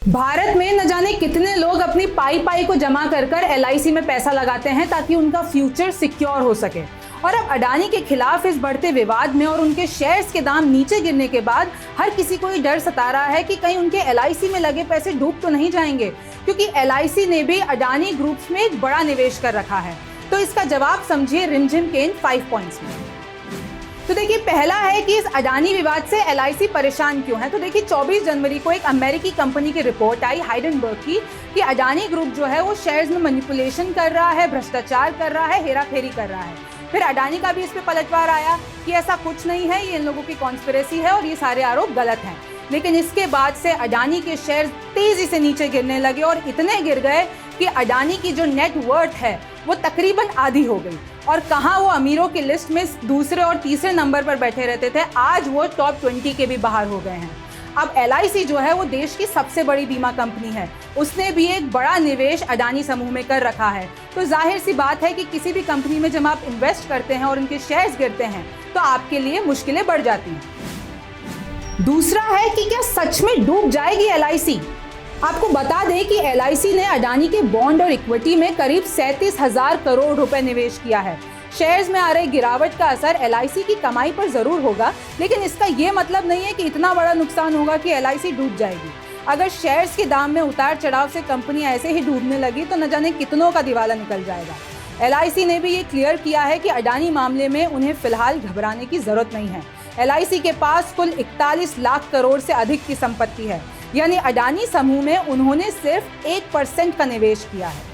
भारत में न जाने कितने लोग अपनी पाई पाई को जमा कर कर LIC में पैसा लगाते हैं ताकि उनका फ्यूचर सिक्योर हो सके। और अब अडानी के खिलाफ इस बढ़ते विवाद में और उनके शेयर्स के दाम नीचे गिरने के बाद हर किसी को ये डर सता रहा है कि कहीं उनके LIC में लगे पैसे डूब तो नहीं जाएंगे, क्योंकि LIC ने भी अडानी ग्रुप्स में एक बड़ा निवेश कर रखा है। तो इसका जवाब समझिए रिमझिम के इन 5 पॉइंट्स में। तो देखिए, पहला है कि इस अडानी विवाद से LIC परेशान क्यों है। तो देखिए, 24 जनवरी को एक अमेरिकी कंपनी की रिपोर्ट आई हाइडेनबर्ग की कि अडानी ग्रुप जो है वो शेयर्स में मैनिपुलेशन कर रहा है, भ्रष्टाचार कर रहा है, हेराफेरी कर रहा है। फिर अडानी का भी इस पे पलटवार आया कि ऐसा कुछ नहीं है, ये इन लोगों की कॉन्स्पिरेसी है और ये सारे आरोप गलत हैं। लेकिन इसके बाद से अडानी के शेयर तेजी से नीचे गिरने लगे और इतने गिर गए कि अडानी की जो नेट वर्थ है वो तकरीबन आधी हो गई। और कहाँ वो अमीरों की लिस्ट में दूसरे और तीसरे नंबर पर बैठे रहते थे, आज वो टॉप 20 के भी बाहर हो गए हैं। अब LIC जो है वो देश की सबसे बड़ी बीमा कंपनी है, उसने भी एक बड़ा निवेश अडानी समूह में कर रखा है। तो जाहिर सी बात है कि किसी भी कंपनी में जब आप इन्वेस्ट करते हैं और उनके शेयर्स गिरते हैं तो आपके लिए मुश्किलें बढ़ जाती हैं। दूसरा है कि क्या सच में डूब जाएगी LIC। आपको बता दें कि LIC ने अडानी के बॉन्ड और इक्विटी में करीब 37,000 करोड़ रुपए निवेश किया है। शेयर्स में आ रही गिरावट का असर LIC की कमाई पर जरूर होगा, लेकिन इसका ये मतलब नहीं है कि इतना बड़ा नुकसान होगा कि LIC डूब जाएगी। अगर शेयर्स के दाम में उतार चढ़ाव से कंपनी ऐसे ही डूबने लगी तो न जाने कितनों का दिवाला निकल जाएगा। LIC ने भी ये क्लियर किया है कि अडानी मामले में उन्हें फिलहाल घबराने की जरूरत नहीं है। LIC के पास कुल 41 लाख करोड़ से अधिक की संपत्ति है, यानी अडानी समूह में उन्होंने सिर्फ 1% का निवेश किया है।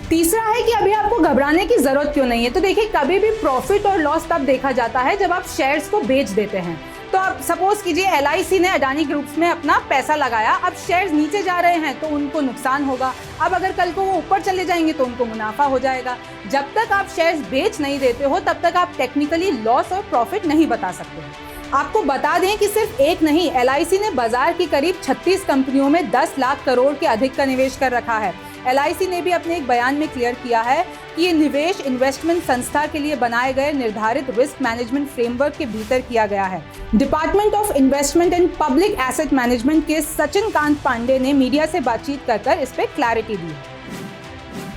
तीसरा है कि अभी आपको घबराने की जरूरत क्यों नहीं है। तो देखिए, कभी भी प्रॉफिट और लॉस तब देखा जाता है जब आप शेयर्स को बेच देते हैं। तो आप सपोज कीजिए LIC ने अडानी ग्रुप्स में अपना पैसा लगाया, अब शेयर्स नीचे जा रहे हैं तो उनको नुकसान होगा। अब अगर कल को वो ऊपर चले जाएंगे तो उनको मुनाफा हो जाएगा। जब तक आप शेयर्स बेच नहीं देते हो तब तक आप टेक्निकली लॉस और प्रॉफिट नहीं बता सकते हो। आपको बता दें कि सिर्फ एक नहीं, LIC ने बाजार की करीब 36 कंपनियों में 10 लाख करोड़ के अधिक का निवेश कर रखा है। LIC ने भी अपने एक बयान में क्लियर किया है कि ये निवेश इन्वेस्टमेंट संस्था के लिए बनाए गए निर्धारित रिस्क मैनेजमेंट फ्रेमवर्क के भीतर किया गया है। Department of investment and public asset management के सचिन कांत पांडे ने मीडिया से बातचीत कर इस पे क्लैरिटी दी है।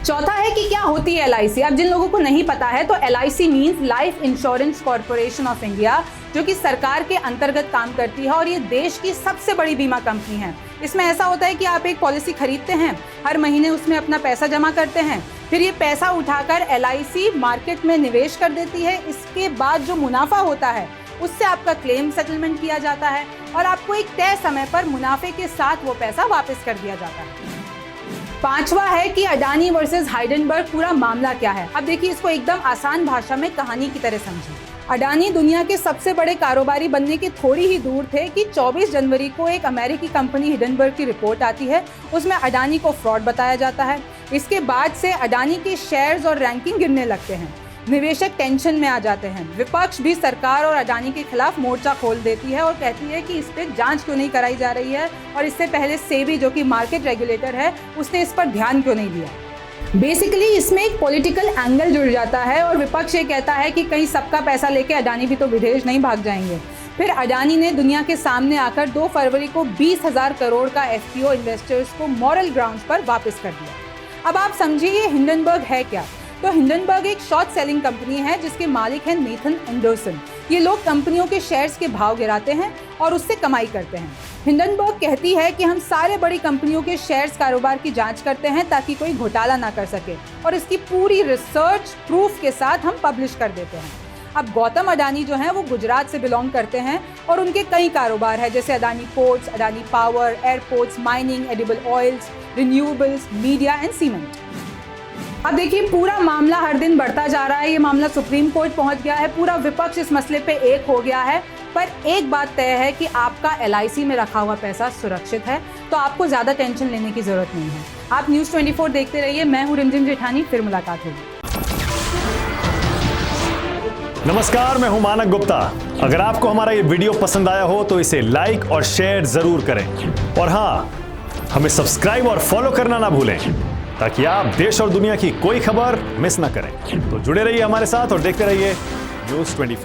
चौथा है कि क्या होती है LIC। अब जिन लोगों को नहीं पता है तो LIC means life insurance corporation of India, जो कि सरकार के अंतर्गत काम करती है और ये देश की सबसे बड़ी बीमा कंपनी है। इसमें ऐसा होता है कि आप एक पॉलिसी खरीदते हैं, हर महीने उसमें अपना पैसा जमा करते हैं, फिर ये पैसा उठाकर LIC मार्केट में निवेश कर देती है। इसके बाद जो मुनाफा होता है उससे आपका क्लेम सेटलमेंट किया जाता है और आपको एक तय समय पर मुनाफे के साथ वो पैसा वापस कर दिया जाता है। पांचवा है कि अडानी वर्सेस हाइडेनबर्ग पूरा मामला क्या है। अब देखिए, इसको एकदम आसान भाषा में कहानी की तरह समझिए। अडानी दुनिया के सबसे बड़े कारोबारी बनने के थोड़ी ही दूर थे कि 24 जनवरी को एक अमेरिकी कंपनी हिडेनबर्ग की रिपोर्ट आती है, उसमें अडानी को फ्रॉड बताया जाता है। इसके बाद से अडानी के शेयर्स और रैंकिंग गिरने लगते हैं, निवेशक टेंशन में आ जाते हैं। विपक्ष भी सरकार और अडानी के खिलाफ मोर्चा खोल देती है और कहती है कि इस पे जांच क्यों नहीं कराई जा रही है, और इससे पहले सेबी जो कि मार्केट रेगुलेटर है उसने इस पर ध्यान क्यों नहीं दिया। बेसिकली इसमें एक पॉलिटिकल एंगल जुड़ जाता है और विपक्ष ये कहता है कि कहीं सबका पैसा लेके अडानी भी तो विदेश नहीं भाग जाएंगे। फिर अडानी ने दुनिया के सामने आकर 2 फरवरी को 20,000 करोड़ का FPO इन्वेस्टर्स को मॉरल ग्राउंड्स पर वापस कर दिया। अब आप समझिए ये हिंडनबर्ग है क्या। तो हिंडनबर्ग एक शॉर्ट सेलिंग कंपनी है जिसके मालिक हैं नेथन एंडरसन। ये लोग कंपनियों के शेयर्स के भाव गिराते हैं और उससे कमाई करते हैं। हिंडनबर्ग कहती है कि हम सारे बड़ी कंपनियों के शेयर्स कारोबार की जांच करते हैं ताकि कोई घोटाला ना कर सके, और इसकी पूरी रिसर्च प्रूफ के साथ हम पब्लिश कर देते हैं। अब गौतम अडानी जो हैं वो गुजरात से बिलोंग करते हैं और उनके कई कारोबार है, जैसे Adani ports, Adani power, airports, mining, edible oils, renewables, media and cement. अब देखिए, पूरा मामला हर दिन बढ़ता जा रहा है। ये मामला सुप्रीम कोर्ट पहुंच गया है, पूरा विपक्ष इस मसले पे एक हो गया है। पर एक बात तय है कि आपका LIC में रखा हुआ पैसा सुरक्षित है, तो आपको ज़्यादा टेंशन लेने की ज़रूरत नहीं है। आप न्यूज़ 24 देखते रहिए। मैं हूँ रिमझिम जेठानी, फिर मुलाकात होगी। नमस्कार, मैं हूं मानक गुप्ता। अगर आपको हमारा ये वीडियो पसंद आया हो तो इसे लाइक और शेयर जरूर करें, और हाँ, हमें सब्सक्राइब और फॉलो करना ना भूलें ताकि आप देश और दुनिया की कोई खबर मिस ना करें। तो जुड़े रहिए हमारे साथ और देखते रहिए न्यूज़ 24।